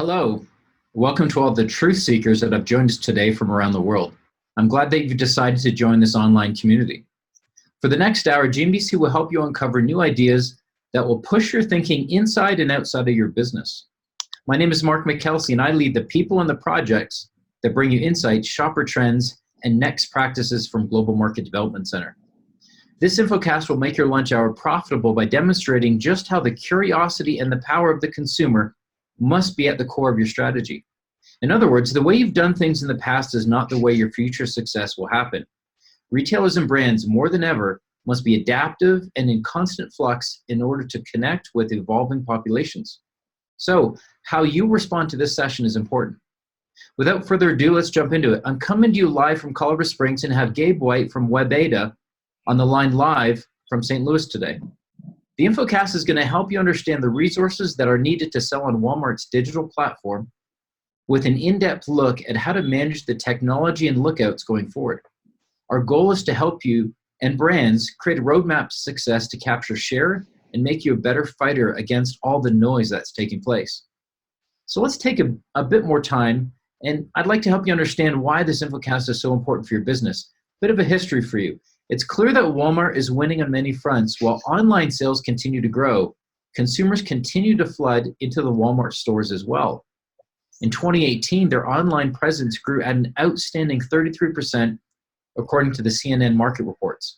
Hello. Welcome to all the truth seekers that have joined us today from around the world. I'm glad that you've decided to join this online community. For the next hour, GMDC will help you uncover new ideas that will push your thinking inside and outside of your business. My name is Mark McKelsey, and I lead the people and the projects that bring you insights, shopper trends, and next practices from Global Market Development Center. This Infocast will make your lunch hour profitable by demonstrating just how the curiosity and the power of the consumer must be at the core of your strategy. In other words, the way you've done things in the past is not the way your future success will happen. Retailers and brands, more than ever, must be adaptive and in constant flux in order to connect with evolving populations. So, how you respond to this session is important. Without further ado, let's jump into it. I'm coming to you live from Colorado Springs and have Gabe Wight from Webata on the line live from St. Louis today. The Infocast is going to help you understand the resources that are needed to sell on Walmart's digital platform with an in-depth look at how to manage the technology and lookouts going forward. Our goal is to help you and brands create a roadmap to success to capture share and make you a better fighter against all the noise that's taking place. So let's take a bit more time, and I'd like to help you understand why this Infocast is so important for your business. Bit of a history for you. It's clear that Walmart is winning on many fronts. While online sales continue to grow, consumers continue to flood into the Walmart stores as well. In 2018, their online presence grew at an outstanding 33%, according to the CNN market reports.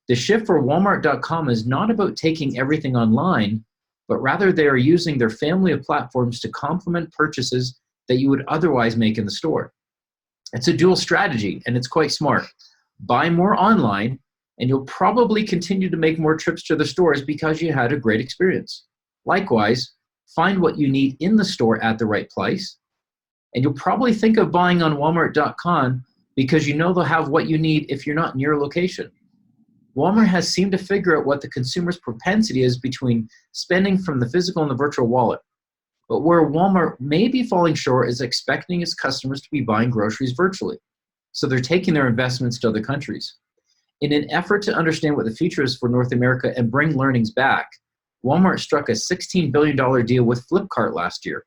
The shift for Walmart.com is not about taking everything online, but rather they are using their family of platforms to complement purchases that you would otherwise make in the store. It's a dual strategy, and it's quite smart. Buy more online, and you'll probably continue to make more trips to the stores because you had a great experience. Likewise, find what you need in the store at the right price, and you'll probably think of buying on Walmart.com because you know they'll have what you need if you're not near a location. Walmart has seemed to figure out what the consumer's propensity is between spending from the physical and the virtual wallet. But where Walmart may be falling short is expecting its customers to be buying groceries virtually. So they're taking their investments to other countries. In an effort to understand what the future is for North America and bring learnings back, Walmart struck a $16 billion deal with Flipkart last year.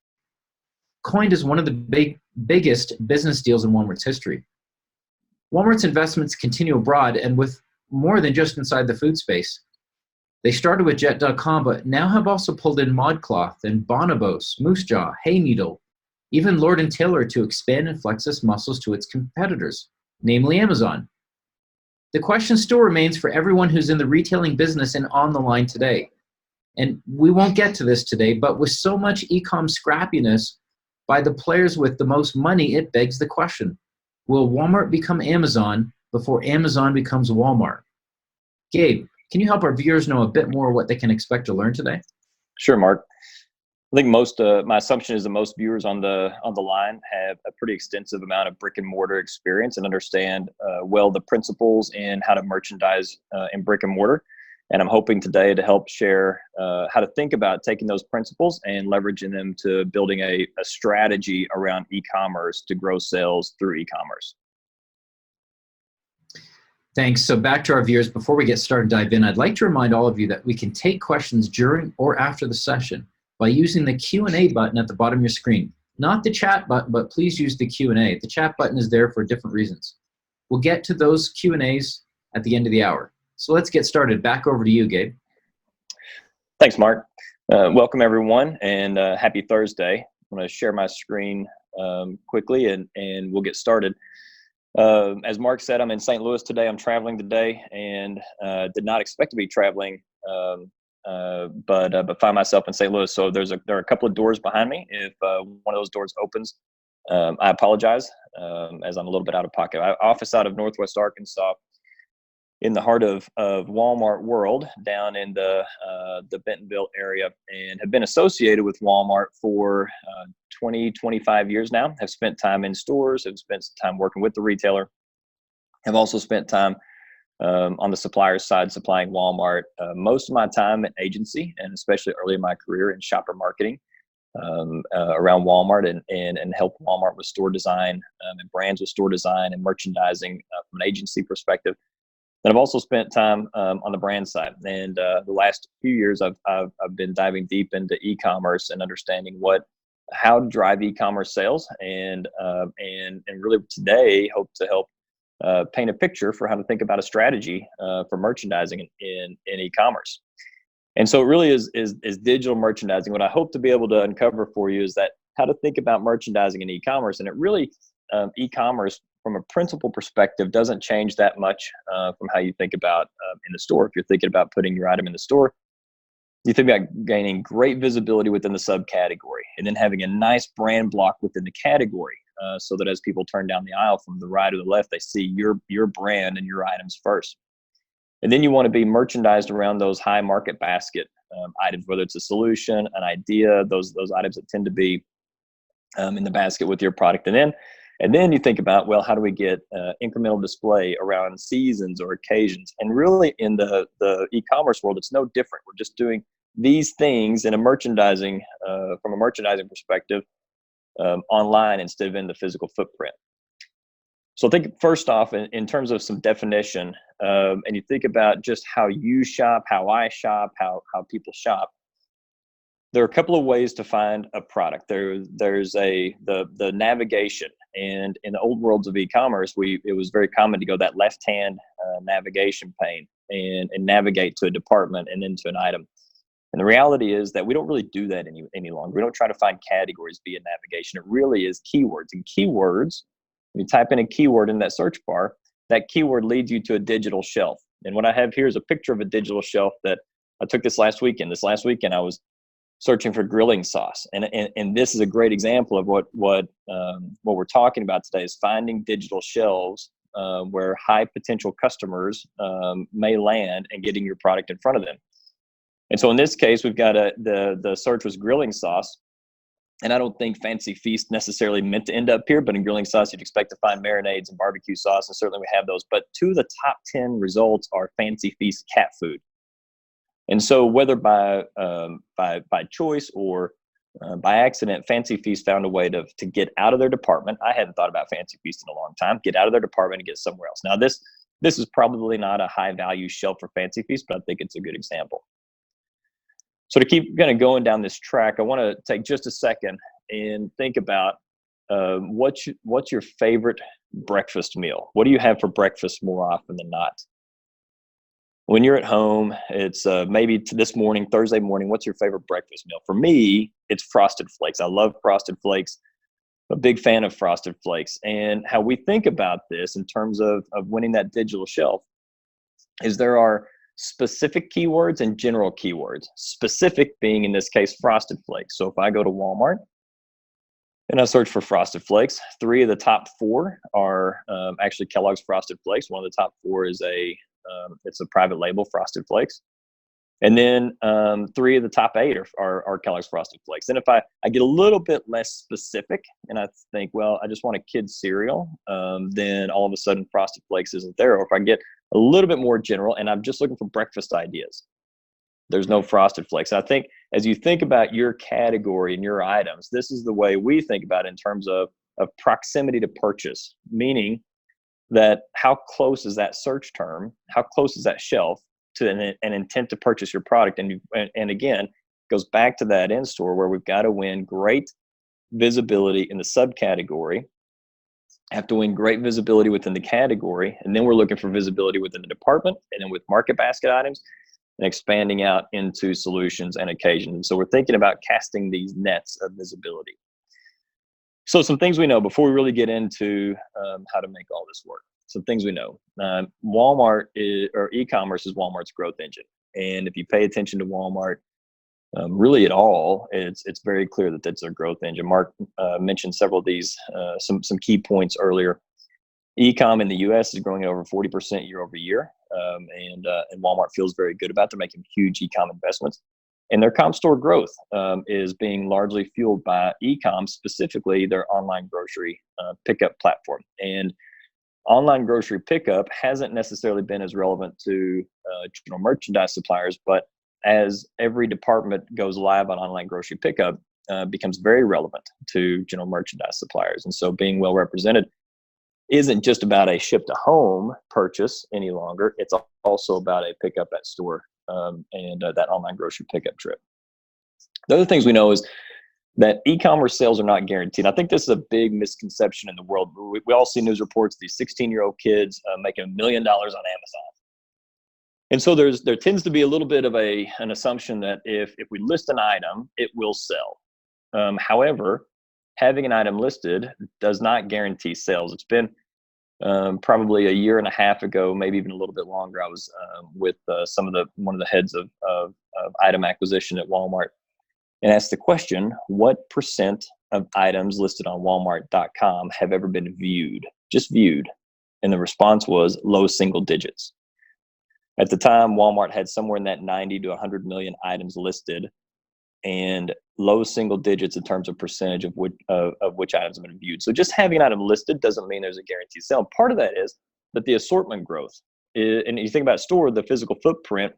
Coined as one of the biggest business deals in Walmart's history. Walmart's investments continue abroad and with more than just inside the food space. They started with Jet.com, but now have also pulled in ModCloth and Bonobos, Moose Jaw, Hay Needle, even Lord & Taylor to expand and flex its muscles to its competitors, namely Amazon. The question still remains for everyone who's in the retailing business and on the line today. And we won't get to this today, but with so much e-com scrappiness by the players with the most money, it begs the question, will Walmart become Amazon before Amazon becomes Walmart? Gabe, can you help our viewers know a bit more what they can expect to learn today? Sure, Mark. I think my assumption is that most viewers on the line have a pretty extensive amount of brick and mortar experience and understand well the principles in how to merchandise in brick and mortar. And I'm hoping today to help share how to think about taking those principles and leveraging them to building a strategy around e-commerce to grow sales through e-commerce. Thanks. So back to our viewers, before we get started and dive in, I'd like to remind all of you that we can take questions during or after the session by using the Q&A button at the bottom of your screen. Not the chat button, but please use the Q&A. The chat button is there for different reasons. We'll get to those Q&As at the end of the hour. So let's get started. Back over to you, Gabe. Thanks, Mark. Welcome, everyone, and happy Thursday. I'm going to share my screen quickly, and we'll get started. As Mark said, I'm in St. Louis today. I'm traveling today and did not expect to be traveling, but find myself in St. Louis. So there are a couple of doors behind me. If one of those doors opens, I apologize, as I'm a little bit out of pocket. I office out of Northwest Arkansas, in the heart of Walmart world, down in the Bentonville area, and have been associated with Walmart for 25 years now. Have spent time in stores, have spent time working with the retailer, have also spent time on the supplier side supplying Walmart. Most of my time at agency, and especially early in my career in shopper marketing around Walmart, and helped Walmart with store design and brands with store design and merchandising from an agency perspective. And I've also spent time on the brand side. And the last few years, I've been diving deep into e-commerce and understanding what how to drive e-commerce sales, and really today hope to help paint a picture for how to think about a strategy for merchandising in e-commerce. And so it really is digital merchandising. What I hope to be able to uncover for you is that how to think about merchandising in e-commerce. And it really, e-commerce from a principal perspective doesn't change that much from how you think about in the store. If you're thinking about putting your item in the store, you think about gaining great visibility within the subcategory and then having a nice brand block within the category, so that as people turn down the aisle from the right or the left, they see your brand and your items first. And then you want to be merchandised around those high market basket items, whether it's a solution, an idea, those items that tend to be in the basket with your product. And then you think about, well, how do we get incremental display around seasons or occasions? And really in the e-commerce world, it's no different. We're just doing these things in a merchandising, from a merchandising perspective, online instead of in the physical footprint. So think first off in terms of some definition, and you think about just how you shop, how I shop, how people shop. There are a couple of ways to find a product. There's the navigation, and in the old worlds of e-commerce, it was very common to go that left-hand navigation pane and navigate to a department and then to an item. And the reality is that we don't really do that any longer. We don't try to find categories via navigation. It really is keywords. And keywords, when you type in a keyword in that search bar, that keyword leads you to a digital shelf. And what I have here is a picture of a digital shelf that I took this last weekend. This last weekend, I was searching for grilling sauce. And this is a great example of what we're talking about today, is finding digital shelves where high potential customers may land and getting your product in front of them. And so in this case, we've got the search was grilling sauce. And I don't think Fancy Feast necessarily meant to end up here, but in grilling sauce, you'd expect to find marinades and barbecue sauce, and certainly we have those. But 2 of the top 10 results are Fancy Feast cat food. And so whether by choice or by accident, Fancy Feast found a way to get out of their department. I hadn't thought about Fancy Feast in a long time. Get out of their department and get somewhere else. Now this is probably not a high value shelf for Fancy Feast, but I think it's a good example. So to keep kind of going down this track, I want to take just a second and think about what's your favorite breakfast meal? What do you have for breakfast more often than not? When you're at home, it's maybe this morning, Thursday morning, what's your favorite breakfast meal? For me, it's Frosted Flakes. I love Frosted Flakes. I'm a big fan of Frosted Flakes. And how we think about this in terms of winning that digital shelf is there are specific keywords and general keywords. Specific being, in this case, Frosted Flakes. So if I go to Walmart and I search for Frosted Flakes, 3 of the top 4 are actually Kellogg's Frosted Flakes. One of the top 4 is it's a private label Frosted Flakes. And then 3 of the top 8 are Kellogg's Frosted Flakes. And if I get a little bit less specific and I think, well, I just want a kid's cereal, then all of a sudden Frosted Flakes isn't there. Or if I get a little bit more general and I'm just looking for breakfast ideas, there's no Frosted Flakes. I think as you think about your category and your items, this is the way we think about it in terms of proximity to purchase, meaning that how close is that search term? How close is that shelf to an intent to purchase your product? And again, goes back to that in-store where we've got to win great visibility in the subcategory, have to win great visibility within the category, and then we're looking for visibility within the department, and then with market basket items, and expanding out into solutions and occasions. And so we're thinking about casting these nets of visibility. So some things we know before we really get into how to make all this work. Some things we know. Walmart or e-commerce is Walmart's growth engine. And if you pay attention to Walmart really at all, it's very clear that that's their growth engine. Mark mentioned several of these, some key points earlier. E-com in the US is growing at over 40% year over year. And Walmart feels very good about. They're making huge e-com investments. And their comp store growth is being largely fueled by e-com, specifically their online grocery pickup platform. And online grocery pickup hasn't necessarily been as relevant to general merchandise suppliers, but as every department goes live on online grocery pickup, becomes very relevant to general merchandise suppliers. And so being well represented isn't just about a ship to home purchase any longer. It's also about a pickup at store and that online grocery pickup trip. The other things we know is that e-commerce sales are not guaranteed. I think this is a big misconception in the world. We all see news reports, these 16-year-old kids making $1 million on Amazon. And so there tends to be a little bit of an assumption that if we list an item, it will sell. However, having an item listed does not guarantee sales. It's been probably a year and a half ago, maybe even a little bit longer. I was with one of the heads of item acquisition at Walmart, and asked the question, what percent of items listed on Walmart.com have ever been viewed, just viewed? And the response was low single digits. At the time, Walmart had somewhere in that 90 to 100 million items listed, and low single digits in terms of percentage of which items have been viewed. So just having an item listed doesn't mean there's a guaranteed sale. Part of that is that the assortment growth, and you think about store, the physical footprint,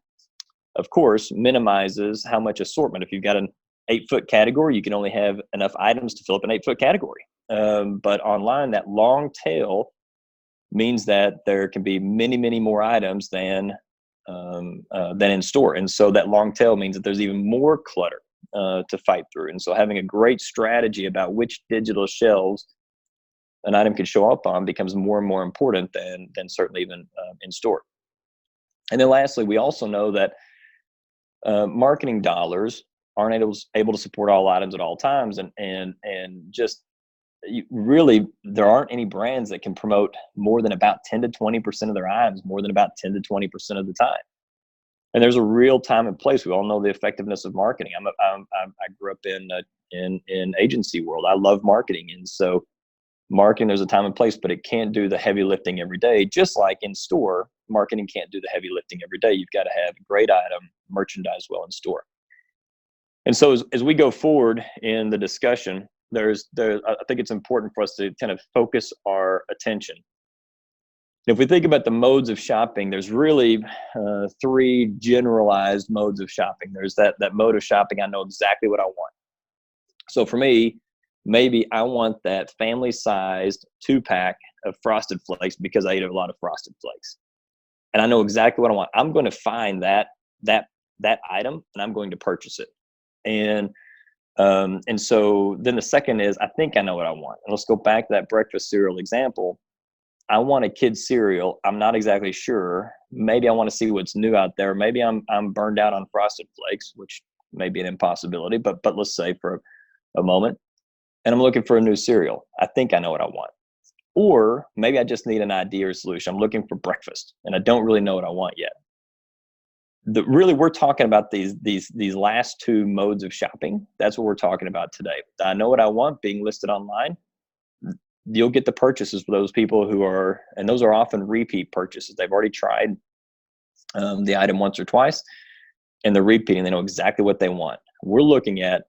of course, minimizes how much assortment. If you've got an 8-foot category, you can only have enough items to fill up an 8-foot category. But online, that long tail means that there can be many, many more items than in store. And so that long tail means that there's even more clutter to fight through. And so having a great strategy about which digital shelves an item can show up on becomes more and more important than certainly even in store. And then lastly, we also know that marketing dollars aren't able to support all items at all times, and just really there aren't any brands that can promote more than about 10 to 20% of their items more than about 10 to 20% of the time. And there's a real time and place. We all know the effectiveness of marketing. I grew up in agency world. I love marketing, and so marketing, there's a time and place, but it can't do the heavy lifting every day. Just like in store, marketing can't do the heavy lifting every day. You've got to have a great item merchandised well in store. And so as we go forward in the discussion, I think it's important for us to kind of focus our attention. If we think about the modes of shopping, there's really 3 generalized modes of shopping. There's that mode of shopping, I know exactly what I want. So for me, maybe I want that family-sized 2-pack of Frosted Flakes because I eat a lot of Frosted Flakes. And I know exactly what I want. I'm going to find that item, and I'm going to purchase it. And so then the second is, I think I know what I want. And let's go back to that breakfast cereal example. I want a kid's cereal. I'm not exactly sure. Maybe I want to see what's new out there. Maybe I'm burned out on Frosted Flakes, which may be an impossibility, but let's say for a moment. And I'm looking for a new cereal. I think I know what I want. Or maybe I just need an idea or solution. I'm looking for breakfast, and I don't really know what I want yet. Really, we're talking about these last 2 modes of shopping. That's what we're talking about today. I know what I want being listed online. You'll get the purchases for those people and those are often repeat purchases. They've already tried the item once or twice, and they're repeating. They know exactly what they want. We're looking at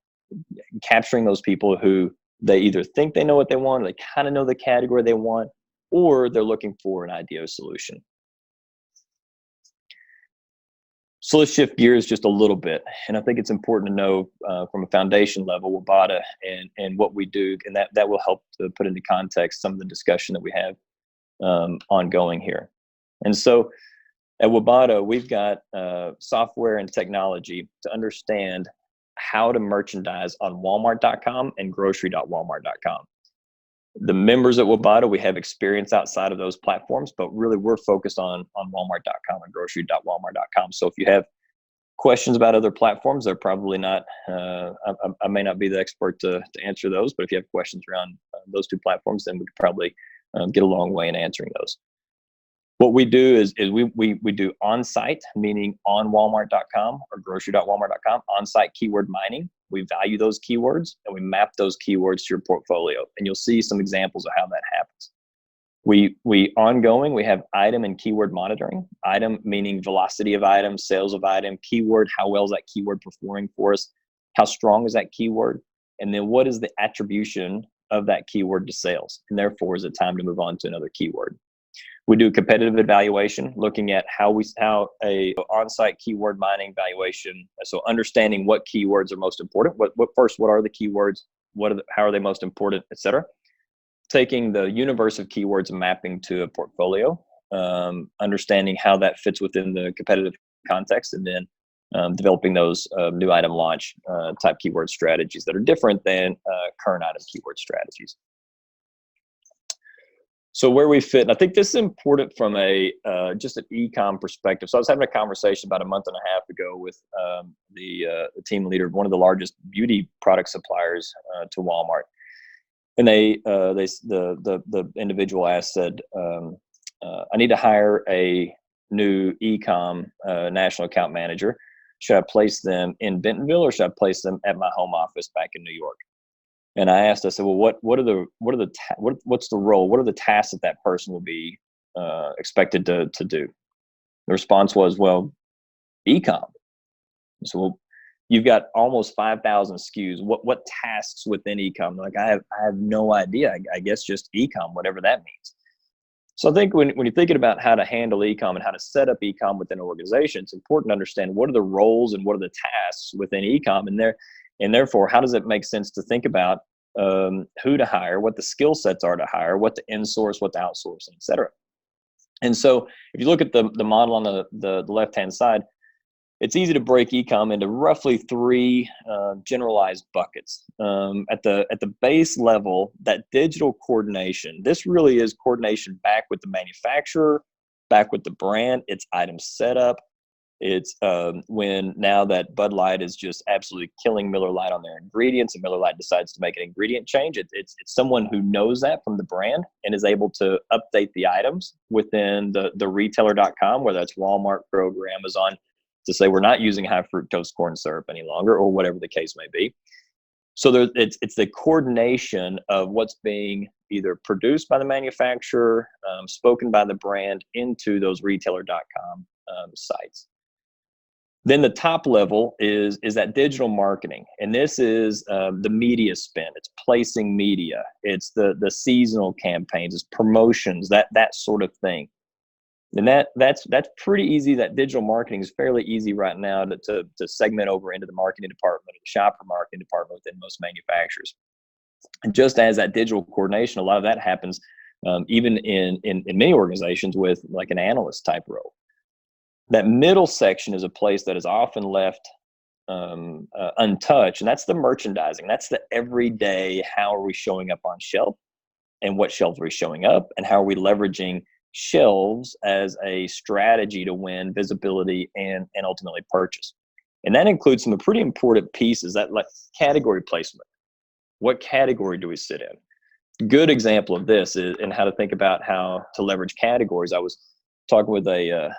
capturing those people who they either think they know what they want, or they kind of know the category they want, or they're looking for an idea or solution. So let's shift gears just a little bit. And I think it's important to know from a foundation level, Webata and what we do, and that will help to put into context some of the discussion that we have ongoing here. And so at Webata, we've got software and technology to understand how to merchandise on Walmart.com and grocery.walmart.com. The members at Webata, we have experience outside of those platforms, but really we're focused on Walmart.com and grocery.walmart.com. So if you have questions about other platforms, they're probably not, I may not be the expert to answer those, but if you have questions around those 2 platforms, then we could probably get a long way in answering those. What we do is we do on-site, meaning on Walmart.com or grocery.walmart.com, on-site keyword mining. We value those keywords and we map those keywords to your portfolio. And you'll see some examples of how that happens. We have item and keyword monitoring. Item meaning velocity of item, sales of item, keyword, how well is that keyword performing for us? How strong is that keyword? And then what is the attribution of that keyword to sales? And therefore, is it time to move on to another keyword? We do competitive evaluation, looking at how a on-site keyword mining valuation. So understanding what keywords are most important. What are the keywords? How are they most important, et cetera. Taking the universe of keywords and mapping to a portfolio, understanding how that fits within the competitive context, and then developing those new item launch type keyword strategies that are different than current item keyword strategies. So where we fit, and I think this is important from a just an e-com perspective. So I was having a conversation about a month and a half ago with the team leader of one of the largest beauty product suppliers to Walmart, and the individual said, I need to hire a new e-com national account manager. Should I place them in Bentonville or should I place them at my home office back in New York? And I asked, I said, well, what's the role? What are the tasks that person will be expected to do? The response was, well, e-com. So, well, you've got almost 5,000 SKUs. What tasks within e-com? Like, I have no idea. I guess just e-com, whatever that means. So I think when you're thinking about how to handle e-com and how to set up e-com within an organization, it's important to understand what are the roles and what are the tasks within e-com, and therefore, how does it make sense to think about who to hire, what the skill sets are to hire, what to insource, what to outsource, et cetera. And so if you look at the model on the left-hand side, it's easy to break e-com into roughly three generalized buckets. At the base level, that digital coordination, this really is coordination back with the manufacturer, back with the brand, it's item setup. It's when now that Bud Light is just absolutely killing Miller Lite on their ingredients and Miller Lite decides to make an ingredient change, it's someone who knows that from the brand and is able to update the items within the retailer.com, whether that's Walmart, Kroger, Amazon, to say we're not using high fructose corn syrup any longer, or whatever the case may be. So it's the coordination of what's being either produced by the manufacturer, spoken by the brand into those retailer.com sites. Then the top level is that digital marketing. And this is the media spend. It's placing media. It's the seasonal campaigns. It's promotions, that sort of thing. And that's pretty easy. That digital marketing is fairly easy right now to segment over into the marketing department or the shopper marketing department within most manufacturers. And just as that digital coordination, a lot of that happens even in many organizations with like an analyst type role. That middle section is a place that is often left untouched, and that's the merchandising. That's the everyday, how are we showing up on shelf, and what shelves are we showing up, and how are we leveraging shelves as a strategy to win visibility and ultimately purchase. And that includes some pretty important pieces, that like category placement. What category do we sit in? Good example of this is, and how to think about how to leverage categories. I was talking with a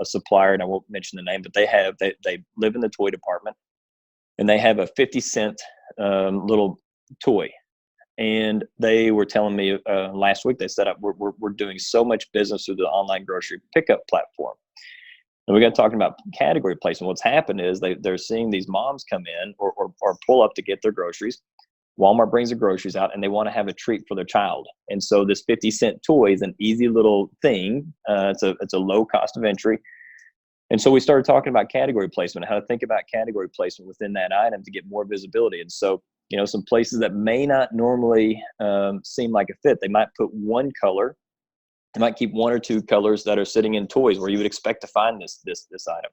supplier, and I won't mention the name, but they live in the toy department, and they have a 50-cent little toy. And they were telling me last week, they said, we're doing so much business through the online grocery pickup platform. And we got talking about category placement. What's happened is they're seeing these moms come in or pull up to get their groceries. Walmart brings the groceries out and they want to have a treat for their child. And so this 50-cent toy is an easy little thing. It's a low cost of entry. And so we started talking about category placement, how to think about category placement within that item to get more visibility. And so, some places that may not normally seem like a fit, they might put one color. They might keep one or two colors that are sitting in toys where you would expect to find this item.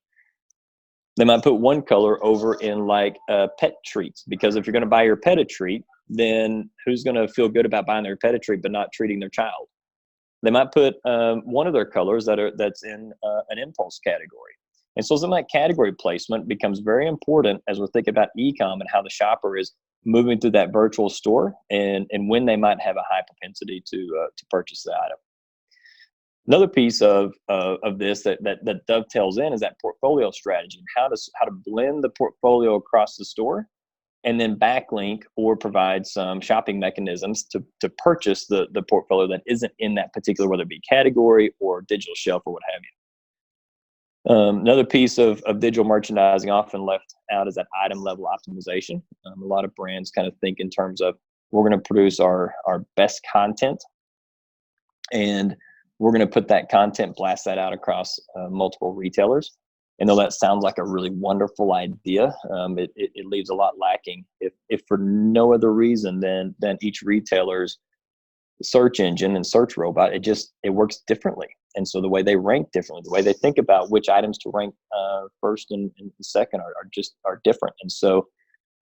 They might put one color over in like pet treats, because if you're going to buy your pet a treat, then who's going to feel good about buying their pet a treat but not treating their child? They might put one of their colors that's in an impulse category. And so some of that category placement becomes very important as we're thinking about e-com and how the shopper is moving through that virtual store and when they might have a high propensity to purchase the item. Another piece of this that dovetails in is that portfolio strategy, and how to blend the portfolio across the store, and then backlink or provide some shopping mechanisms to purchase the portfolio that isn't in that particular, whether it be category or digital shelf or what have you. Another piece of digital merchandising often left out is that item level optimization. A lot of brands kind of think in terms of, we're going to produce our best content, and we're going to put that content, blast that out across multiple retailers. And though that sounds like a really wonderful idea, it leaves a lot lacking if for no other reason than each retailer's search engine and search robot, it works differently. And so the way they rank differently, the way they think about which items to rank first and second are different. And so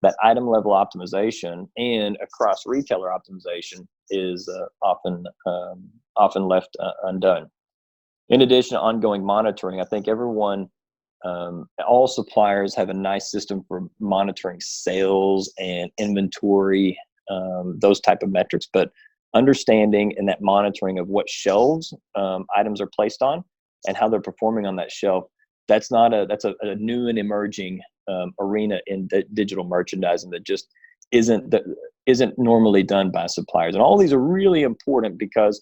that item level optimization and across retailer optimization is often left undone. In addition to ongoing monitoring, I think all suppliers have a nice system for monitoring sales and inventory, those type of metrics, but understanding and that monitoring of what shelves items are placed on and how they're performing on that shelf, that's a new and emerging arena in digital merchandising that just isn't normally done by suppliers. And all these are really important because,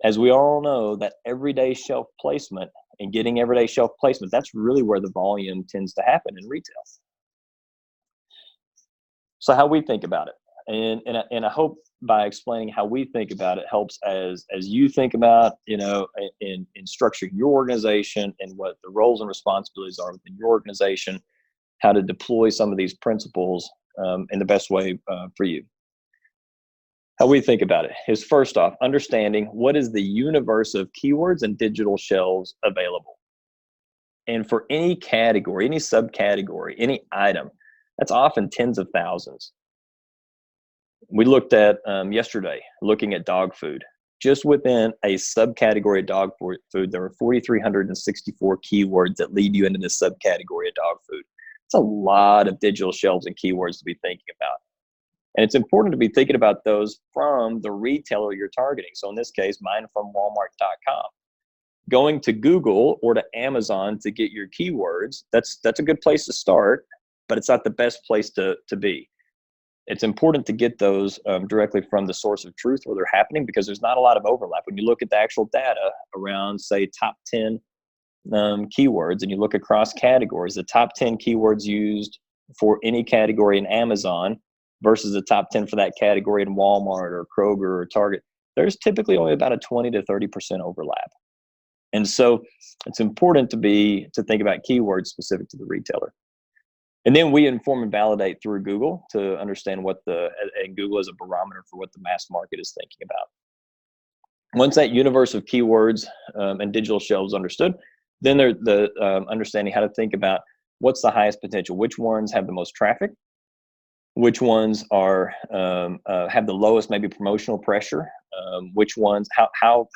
as we all know, that everyday shelf placement and getting everyday shelf placement, that's really where the volume tends to happen in retail. So how we think about it. And I hope by explaining how we think about it helps as you think about, in structuring your organization and what the roles and responsibilities are within your organization, how to deploy some of these principles in the best way for you. How we think about it is, first off, understanding what is the universe of keywords and digital shelves available. And for any category, any subcategory, any item, that's often tens of thousands. We looked at yesterday, looking at dog food. Just within a subcategory of dog food, there were 4,364 keywords that lead you into this subcategory of dog food. It's a lot of digital shelves and keywords to be thinking about. And it's important to be thinking about those from the retailer you're targeting. So in this case, mine from Walmart.com. Going to Google or to Amazon to get your keywords, that's a good place to start, but it's not the best place to be. It's important to get those directly from the source of truth where they're happening, because there's not a lot of overlap. When you look at the actual data around, say, top 10 keywords, and you look across categories, the top 10 keywords used for any category in Amazon versus the top 10 for that category in Walmart or Kroger or Target, there's typically only about a 20 to 30% overlap. And so it's important to think about keywords specific to the retailer. And then we inform and validate through Google to understand and Google is a barometer for what the mass market is thinking about. Once that universe of keywords and digital shelves understood, then understanding how to think about what's the highest potential, which ones have the most traffic, which ones are have the lowest maybe promotional pressure, which ones, how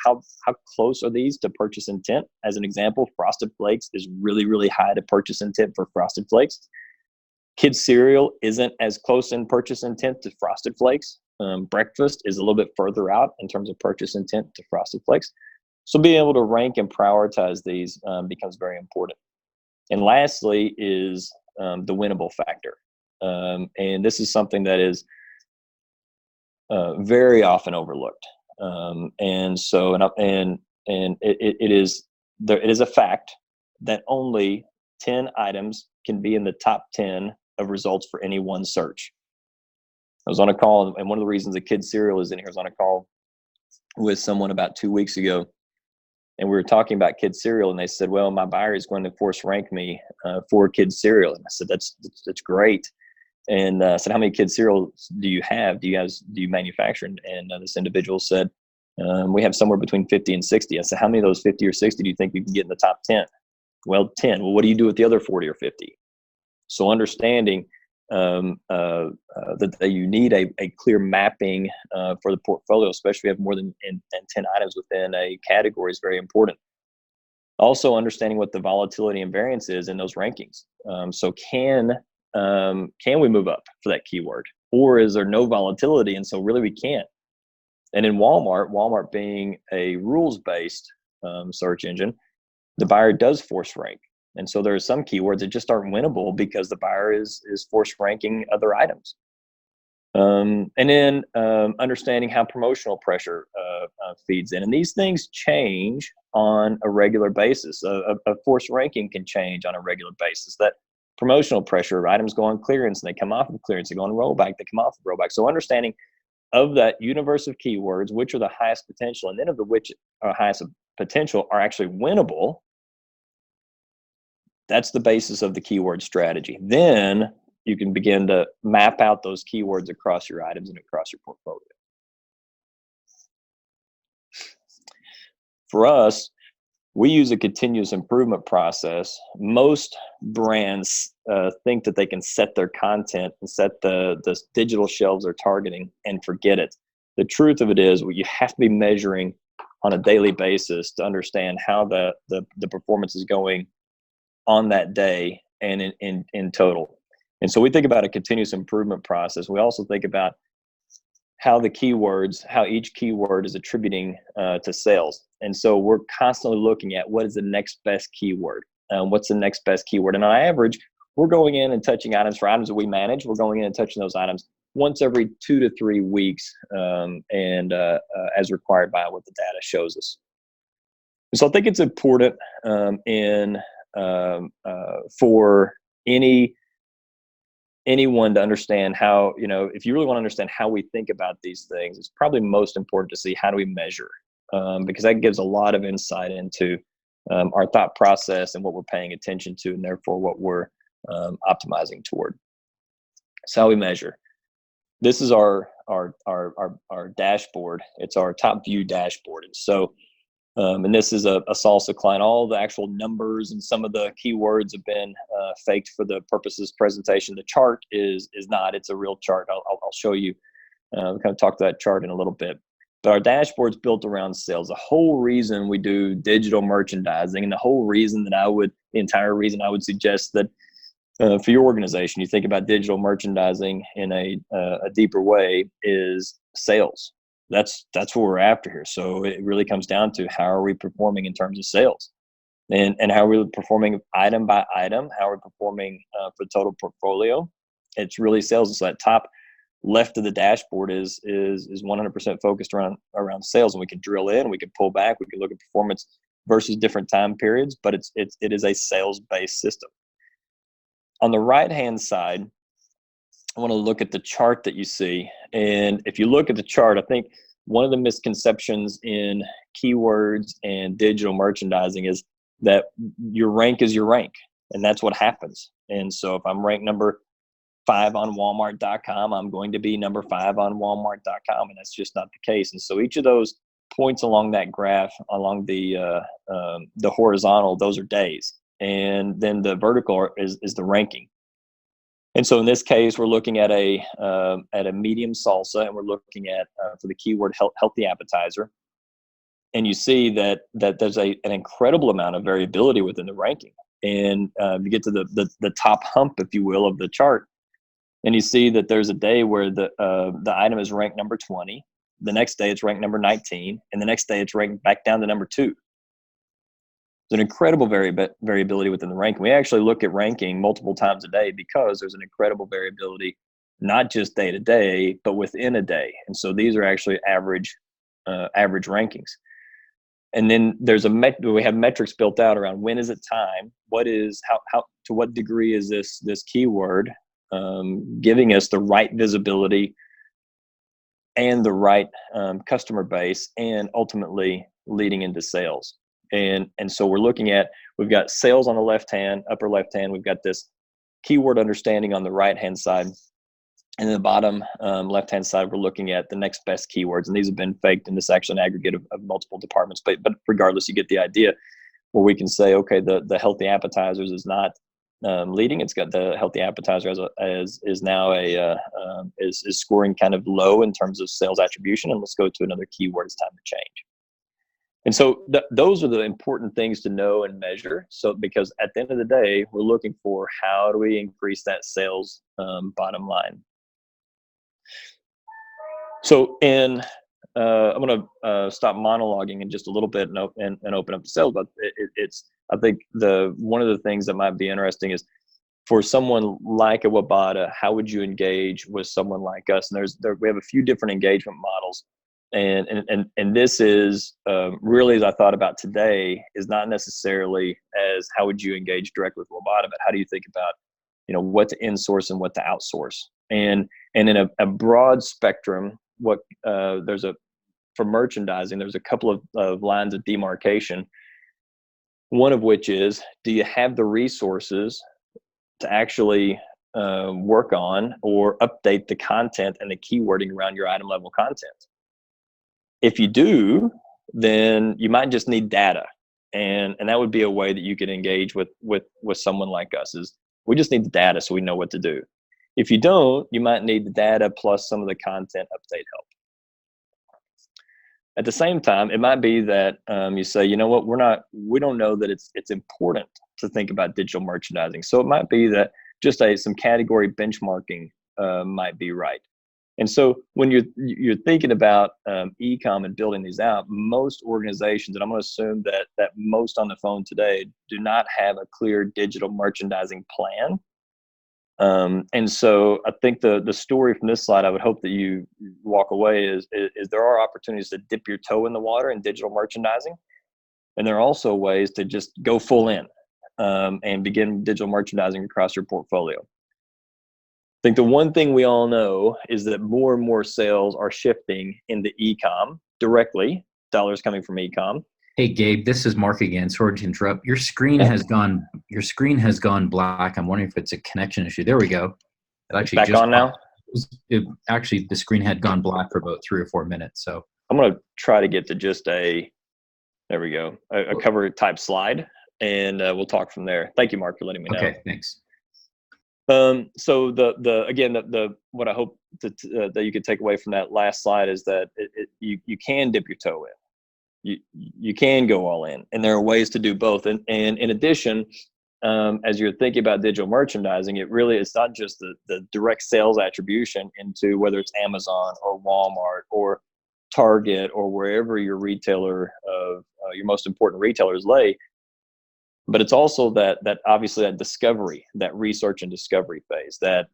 close are these to purchase intent? As an example, Frosted Flakes is really, really high to purchase intent for Frosted Flakes. Kids cereal isn't as close in purchase intent to Frosted Flakes. Breakfast is a little bit further out in terms of purchase intent to Frosted Flakes. So being able to rank and prioritize these becomes very important. And lastly is the winnable factor. And this is something that is very often overlooked. And it is a fact that only 10 items can be in the top 10 of results for any one search. I was on a call, and one of the reasons the kids cereal is in here, I was on a call with someone about 2 weeks ago, and we were talking about kids cereal, and they said, well, my buyer is going to force rank me for kids cereal. And I said, that's great. And I said, how many kids cereals do you have? Do you manufacture? And this individual said, we have somewhere between 50 and 60. I said, how many of those 50 or 60 do you think you can get in the top 10? Well, 10. Well, what do you do with the other 40 or 50? So understanding that you need a clear mapping for the portfolio, especially if you have more than 10 items within a category, is very important. Also understanding what the volatility and variance is in those rankings. So can we move up for that keyword, or is there no volatility and so really we can't? And in Walmart being a rules-based search engine, the buyer does force rank. And so there are some keywords that just aren't winnable because the buyer is force ranking other items. And then understanding how promotional pressure feeds in. And these things change on a regular basis. A force ranking can change on a regular basis. That promotional pressure, items go on clearance and they come off of clearance, they go on rollback, they come off of rollback. So understanding of that universe of keywords, which are the highest potential, and then of the which are highest potential are actually winnable, that's the basis of the keyword strategy. Then you can begin to map out those keywords across your items and across your portfolio. For us, we use a continuous improvement process. Most brands think that they can set their content and set the digital shelves they're targeting and forget it. The truth of it is, you have to be measuring on a daily basis to understand how the performance is going on that day and in total. And so we think about a continuous improvement process. We also think about how each keyword is attributing to sales. And so we're constantly looking at what is the next best keyword. What's the next best keyword? And on average, we're going in and touching items for items that we manage. We're going in and touching those items once every 2 to 3 weeks, as required by what the data shows us. So I think it's important for anyone to understand how, if you really want to understand how we think about these things, it's probably most important to see how do we measure, because that gives a lot of insight into our thought process and what we're paying attention to, and therefore what we're optimizing toward. So how we measure. This is our dashboard. It's our top view dashboard. And so, and this is a salsa client. All the actual numbers and some of the keywords have been faked for the purposes of presentation. The chart is not. It's a real chart. I'll show you. We'll kind of talk to that chart in a little bit. But our dashboard's built around sales. The whole reason we do digital merchandising, and the entire reason I would suggest that for your organization, you think about digital merchandising in a deeper way, is sales. That's what we're after here. So it really comes down to how are we performing in terms of sales, and how are we performing item by item, how are we performing for the total portfolio. It's really sales. So that top left of the dashboard is 100% focused around sales, and we can drill in, we can pull back, we can look at performance versus different time periods, but it is a sales-based system. On the right-hand side, I want to look at the chart that you see. And if you look at the chart, I think one of the misconceptions in keywords and digital merchandising is that your rank is your rank, and that's what happens. And so if I'm ranked number 5 on Walmart.com, I'm going to be number 5 on Walmart.com, and that's just not the case. And so each of those points along that graph, along the horizontal, those are days. And then the vertical is the ranking. And so in this case, we're looking at a medium salsa, and we're looking at for the keyword healthy appetizer. And you see that there's an incredible amount of variability within the ranking. And you get to the top hump, if you will, of the chart, and you see that there's a day where the item is ranked number 20. The next day it's ranked number 19, and the next day it's ranked back down to number 2. There's an incredible variability within the ranking. We actually look at ranking multiple times a day because there's an incredible variability, not just day to day, but within a day. And so these are actually average rankings. And then we have metrics built out around when is it time, how to what degree is this keyword giving us the right visibility and the right customer base, and ultimately leading into sales. And so we're looking at, we've got sales on the upper left hand, we've got this keyword understanding on the right hand side, and then the bottom left hand side, we're looking at the next best keywords. And these have been faked, and this is actually an aggregate of multiple departments, but regardless, you get the idea, where we can say, okay, the healthy appetizers is not leading. It's got the healthy appetizer is now is scoring kind of low in terms of sales attribution, and let's go to another keyword. It's time to change. And so those are the important things to know and measure. So because at the end of the day, we're looking for how do we increase that sales bottom line. So I'm going to stop monologuing in just a little bit and open up the sales. But I think one of the things that might be interesting is for someone like a Webata, how would you engage with someone like us? And we have a few different engagement models. And this is really, as I thought about today, is not necessarily as how would you engage directly with Webata, but how do you think about, what to insource and what to outsource. And in a broad spectrum, for merchandising, there's a couple of lines of demarcation. One of which is, do you have the resources to actually work on or update the content and the keywording around your item level content? If you do, then you might just need data. And that would be a way that you could engage with someone like us, is we just need the data so we know what to do. If you don't, you might need the data plus some of the content update help. At the same time, it might be that you say, you know what, we don't know that it's important to think about digital merchandising. So it might be that just some category benchmarking might be right. And so when you're thinking about e-com and building these out, most organizations, and I'm going to assume that most on the phone today, do not have a clear digital merchandising plan. And so I think the story from this slide, I would hope that you walk away is there are opportunities to dip your toe in the water in digital merchandising. And there are also ways to just go full in and begin digital merchandising across your portfolio. I think the one thing we all know is that more and more sales are shifting into e-com directly, dollars coming from e-com. Hey Gabe, this is Mark again. Sorry to interrupt. Your screen has gone black. I'm wondering if it's a connection issue. There we go. It actually back on now. Actually, the screen had gone black for about 3 or 4 minutes. So I'm going to try to get to just there we go, a cover type slide, and we'll talk from there. Thank you, Mark, for letting me know. Okay, thanks. So the what I hope that you could take away from that last slide is that you can dip your toe in. You can go all in, and there are ways to do both. And in addition, as you're thinking about digital merchandising, it's not just the direct sales attribution into whether it's Amazon or Walmart or Target or wherever your retailer of your most important retailers lay, but it's also that obviously that discovery, that research and discovery phase that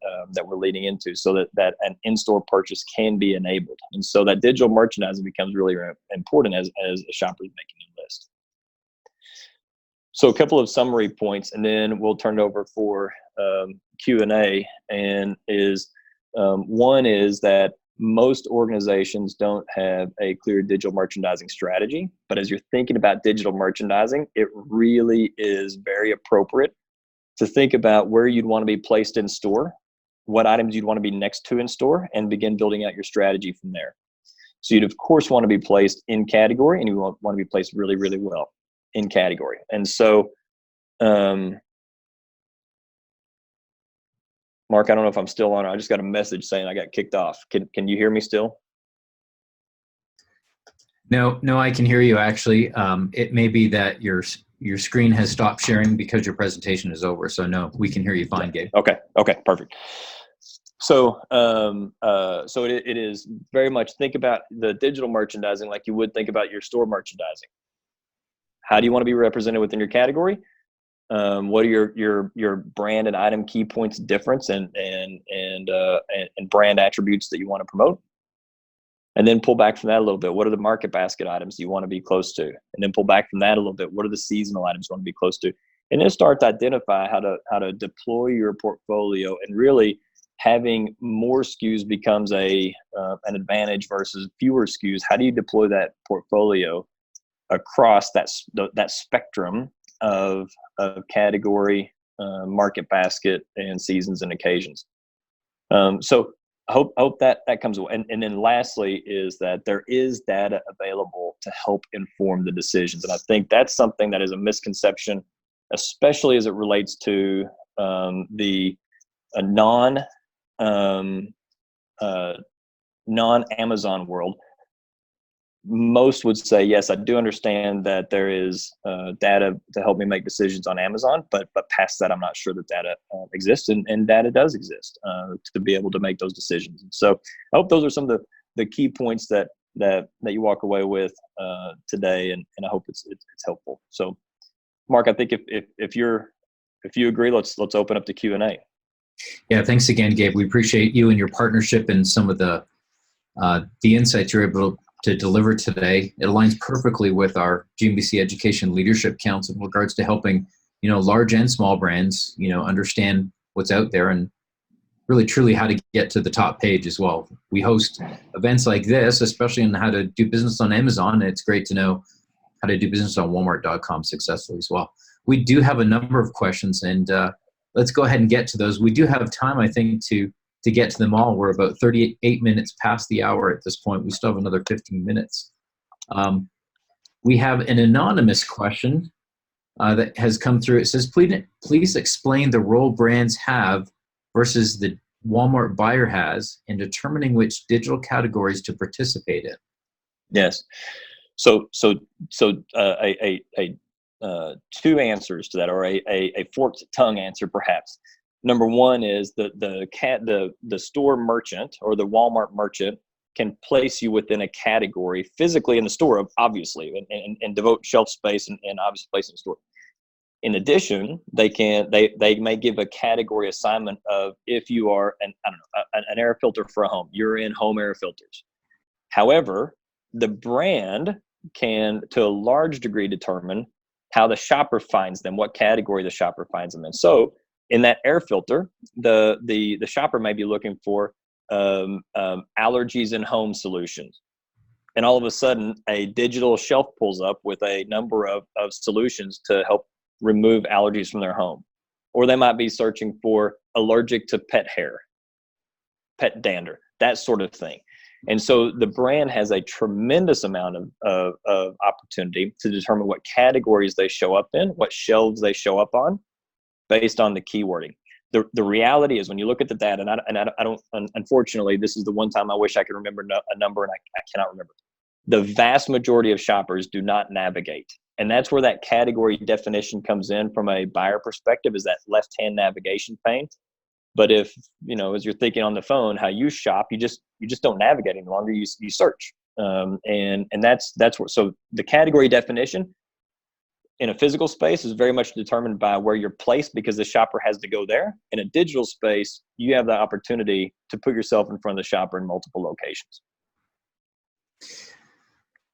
we're leading into, so that an in-store purchase can be enabled. And so that digital merchandising becomes really important as a shopper is making a list. So a couple of summary points, and then we'll turn it over for Q&A. And one is that most organizations don't have a clear digital merchandising strategy, but as you're thinking about digital merchandising, it really is very appropriate to think about where you'd want to be placed in store, what items you'd want to be next to in store, and begin building out your strategy from there. So you'd of course want to be placed in category, and you want to be placed really, really well in category. And so, Mark, I don't know if I'm still on. I just got a message saying I got kicked off. Can you hear me still? No, I can hear you actually. It may be that your screen has stopped sharing because your presentation is over. So no, we can hear you fine, Gabe. Okay, perfect. So, it is very much think about the digital merchandising like you would think about your store merchandising. How do you want to be represented within your category? What are your brand and item key points difference and brand attributes that you want to promote? And then pull back from that a little bit. What are the market basket items you want to be close to? And then pull back from that a little bit. What are the seasonal items you want to be close to? And then start to identify how to deploy your portfolio, and really having more SKUs becomes an advantage versus fewer SKUs. How do you deploy that portfolio across that spectrum of category, market basket, and seasons and occasions? So I hope that comes away. And then lastly is that there is data available to help inform the decisions. And I think that's something that is a misconception, especially as it relates to the non-Amazon world. Most would say, yes, I do understand that there is data to help me make decisions on Amazon, but past that, I'm not sure that data exists, and data does exist to be able to make those decisions. And so I hope those are some of the key points that you walk away with today, and I hope it's helpful. So, Mark, I think if you agree, let's open up the Q&A. Yeah, thanks again, Gabe. We appreciate you and your partnership and some of the insights you're able to deliver today. It aligns perfectly with our GMDC Education Leadership Council in regards to helping, large and small brands, understand what's out there and really truly how to get to the top page as well. We host events like this, especially on how to do business on Amazon. And it's great to know how to do business on Walmart.com successfully as well. We do have a number of questions, and let's go ahead and get to those. We do have time, I think, to get to them all. We're about 38 minutes past the hour at this point. We still have another 15 minutes. We have an anonymous question that has come through. It says, please explain the role brands have versus the Walmart buyer has in determining which digital categories to participate in. Yes. So two answers to that, or a forked tongue answer, perhaps. Number one is the store merchant or the Walmart merchant can place you within a category physically in the store, obviously, and devote shelf space and obviously place in the store. In addition, they may give a category assignment of, if you are an air filter for a home, you're in home air filters. However, the brand can, to a large degree, determine how the shopper finds them, what category the shopper finds them in. So in that air filter, the shopper may be looking for allergies and home solutions. And all of a sudden, a digital shelf pulls up with a number of solutions to help remove allergies from their home. Or they might be searching for allergic to pet hair, pet dander, that sort of thing. And so the brand has a tremendous amount of opportunity to determine what categories they show up in, what shelves they show up on, based on the keywording. The reality is, when you look at the data, and I don't, unfortunately, this is the one time I wish I could remember a number, and I cannot remember. The vast majority of shoppers do not navigate. And that's where that category definition comes in from a buyer perspective, is that left-hand navigation pane. But if, as you're thinking on the phone, how you shop, you just don't navigate any longer. You search, and that's what. So the category definition in a physical space is very much determined by where you're placed, because the shopper has to go there. In a digital space, you have the opportunity to put yourself in front of the shopper in multiple locations.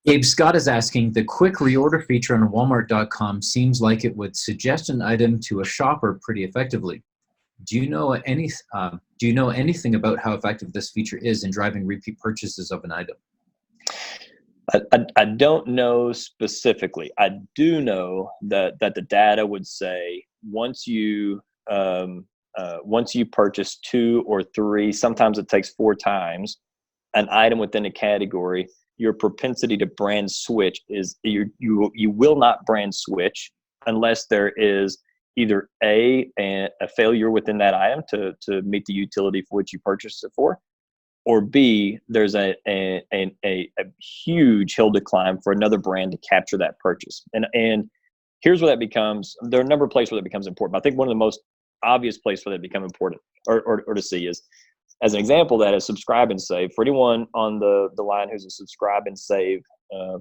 Gabe Scott is asking, the quick reorder feature on Walmart.com seems like it would suggest an item to a shopper pretty effectively. Do you know anything about how effective this feature is in driving repeat purchases of an item? I don't know specifically. I do know that the data would say once you purchase 2 or 3, sometimes it takes 4 times, an item within a category, your propensity to brand switch is you will not brand switch unless there is either a failure within that item to meet the utility for which you purchased it for, or B, there's a huge hill to climb for another brand to capture that purchase. And here's where that becomes, there are a number of places where that becomes important. But I think one of the most obvious places where that become important or to see is, as an example, that is subscribe and save. For anyone on the line who's a subscribe and save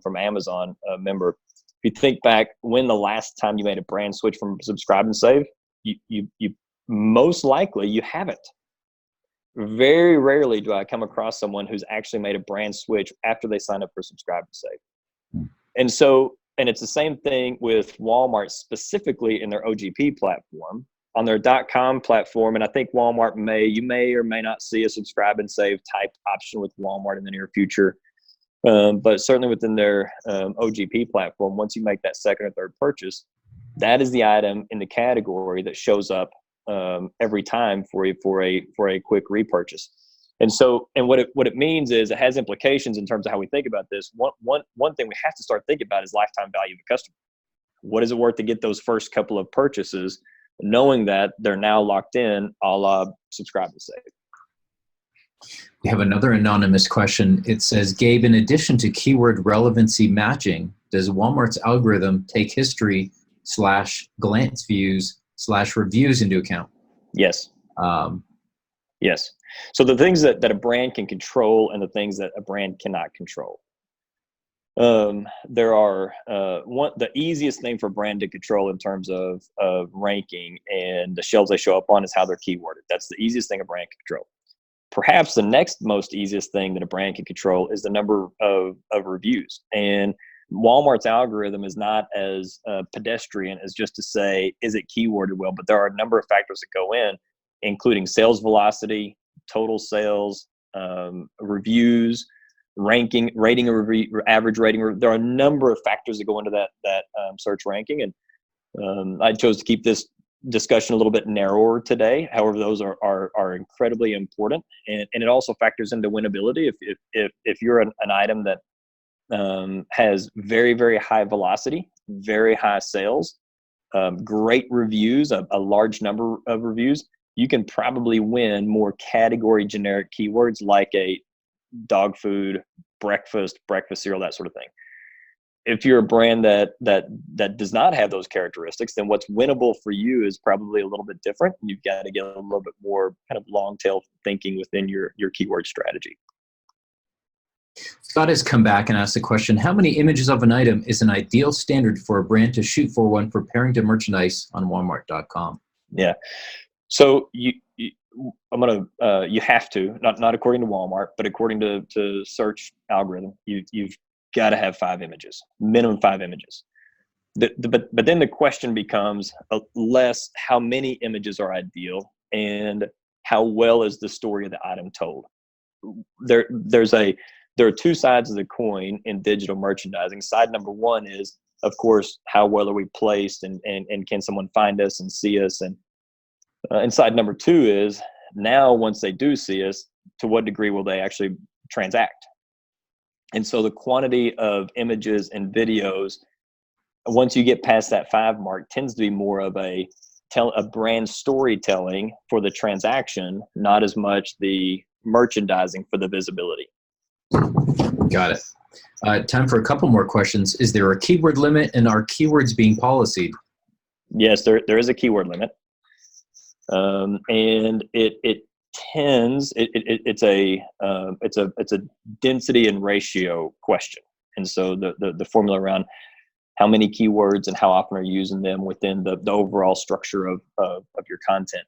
from Amazon member, if you think back when the last time you made a brand switch from subscribe and save, you most likely you haven't. Very rarely do I come across someone who's actually made a brand switch after they sign up for subscribe and save. And so, and it's the same thing with Walmart, specifically in their OGP platform. On their .com platform, and I think Walmart you may or may not see a subscribe and save type option with Walmart in the near future. But certainly within their OGP platform, once you make that second or third purchase, that is the item in the category that shows up every time for a quick repurchase. And so, and what it means is it has implications in terms of how we think about this. One thing we have to start thinking about is lifetime value of a customer. What is it worth to get those first couple of purchases, knowing that they're now locked in, a la subscribe and save? We have another anonymous question. It says, Gabe, in addition to keyword relevancy matching, does Walmart's algorithm take history / glance views / reviews into account? Yes. Yes. So the things that a brand can control and the things that a brand cannot control. There are the easiest thing for a brand to control in terms of ranking and the shelves they show up on is how they're keyworded. That's the easiest thing a brand can control. Perhaps the next most easiest thing that a brand can control is the number of reviews. And Walmart's algorithm is not as pedestrian as just to say, is it keyworded well? But there are a number of factors that go in, including sales velocity, total sales, reviews, rating a review, average rating. There are a number of factors that go into that search ranking. And I chose to keep this discussion a little bit narrower today. However, those are incredibly important. And it also factors into winnability. If you're an item that has very, very high velocity, very high sales, great reviews, a large number of reviews, you can probably win more category generic keywords like a dog food, breakfast cereal, that sort of thing. If you're a brand that does not have those characteristics, then what's winnable for you is probably a little bit different. You've got to get a little bit more kind of long tail thinking within your keyword strategy. Scott has come back and asked the question, how many images of an item is an ideal standard for a brand to shoot for when preparing to merchandise on Walmart.com? Yeah. So you have to, not according to Walmart, but according to search algorithm, you've got to have 5 images, minimum 5 images. But then the question becomes less how many images are ideal and how well is the story of the item told. There are 2 sides of the coin in digital merchandising. Side number 1 is, of course, how well are we placed and can someone find us and see us, and side number 2 is, now once they do see us, to what degree will they actually transact? And so the quantity of images and videos, once you get past that 5 mark, tends to be more of a brand storytelling for the transaction, not as much the merchandising for the visibility. Got it. Time for a couple more questions. Is there a keyword limit, and are keywords being policied? Yes, there is a keyword limit. And it's a density and ratio question. And so the formula around how many keywords and how often are you using them within the overall structure of your content.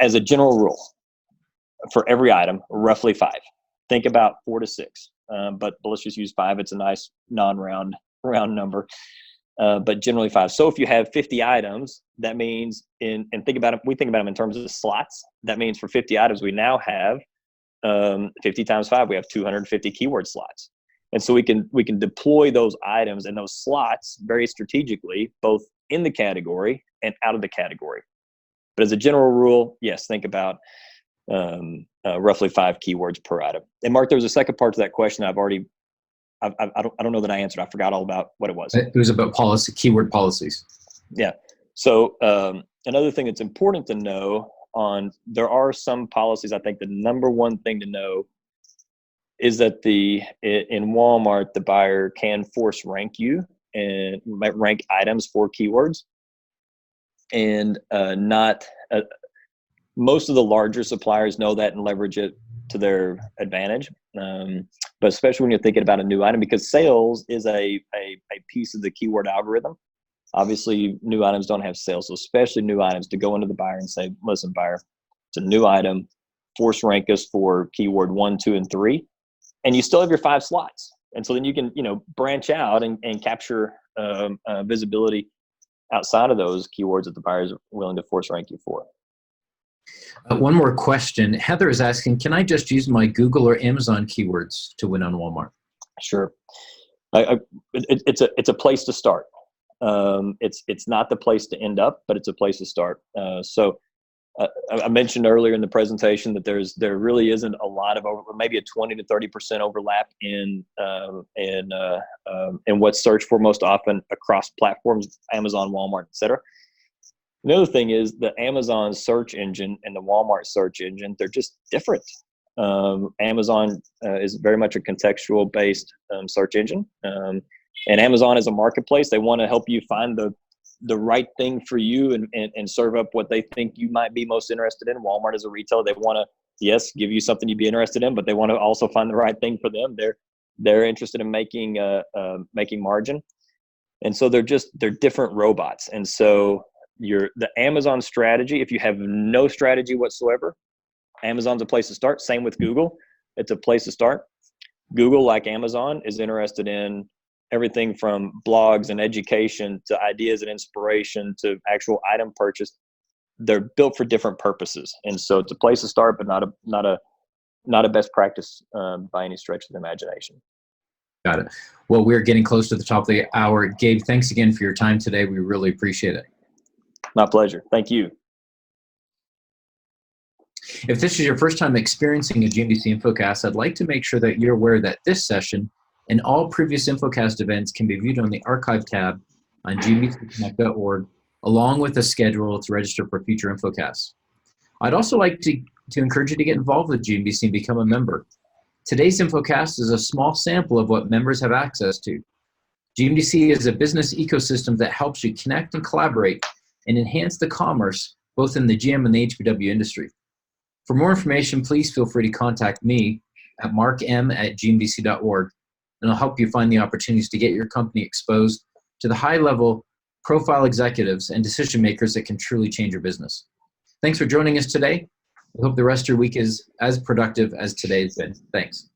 As a general rule, for every item, roughly 5. Think about 4 to 6, but let's just use 5. It's a nice non-round number. But generally 5. So if you have 50 items, that means we think about them in terms of slots. That means for 50 items, we now have 50 times 5, we have 250 keyword slots. And so we can deploy those items and those slots very strategically, both in the category and out of the category. But as a general rule, yes, think about roughly 5 keywords per item. And Mark, there was a second part to that question. I don't know that I answered. I forgot all about what it was. It was about keyword policies. Yeah. So another thing that's important to know there are some policies. I think the number one thing to know is that in Walmart, the buyer can force rank you and might rank items for keywords, and most of the larger suppliers know that and leverage it to their advantage. But especially when you're thinking about a new item, because sales is a piece of the keyword algorithm. Obviously, new items don't have sales, so especially new items, to go into the buyer and say, listen, buyer, it's a new item, force rank us for keyword 1, 2, and 3, and you still have your 5 slots. And so then you can, branch out and capture visibility outside of those keywords that the buyer is willing to force rank you for. One more question. Heather is asking, can I just use my Google or Amazon keywords to win on Walmart? Sure. It's a place to start. It's not the place to end up, but it's a place to start. So I mentioned earlier in the presentation that there really isn't a lot of maybe a 20 to 30% overlap in what's searched for most often across platforms, Amazon, Walmart, etc. Another thing is the Amazon search engine and the Walmart search engine, they're just different. Amazon is very much a contextual based search engine. And Amazon is a marketplace. They want to help you find the right thing for you and serve up what they think you might be most interested in. Walmart is a retailer. They want to, yes, give you something you'd be interested in, but they want to also find the right thing for them. They're interested in making margin. And so they're different robots. And so the Amazon strategy, if you have no strategy whatsoever, Amazon's a place to start. Same with Google. It's a place to start. Google, like Amazon, is interested in everything from blogs and education to ideas and inspiration to actual item purchase. They're built for different purposes. And so it's a place to start, but not a best practice by any stretch of the imagination. Got it. Well, we're getting close to the top of the hour. Gabe, thanks again for your time today. We really appreciate it. My pleasure. Thank you. If this is your first time experiencing a GMDC Infocast, I'd like to make sure that you're aware that this session and all previous Infocast events can be viewed on the archive tab on gmbcconnect.org, along with a schedule to register for future Infocasts. I'd also like to encourage you to get involved with GMDC and become a member. Today's Infocast is a small sample of what members have access to. GMDC is a business ecosystem that helps you connect and collaborate and enhance the commerce both in the GM and the HPW industry. For more information, please feel free to contact me at markm@gmdc.org, and I'll help you find the opportunities to get your company exposed to the high-level profile executives and decision makers that can truly change your business. Thanks for joining us today. I hope the rest of your week is as productive as today's been. Thanks.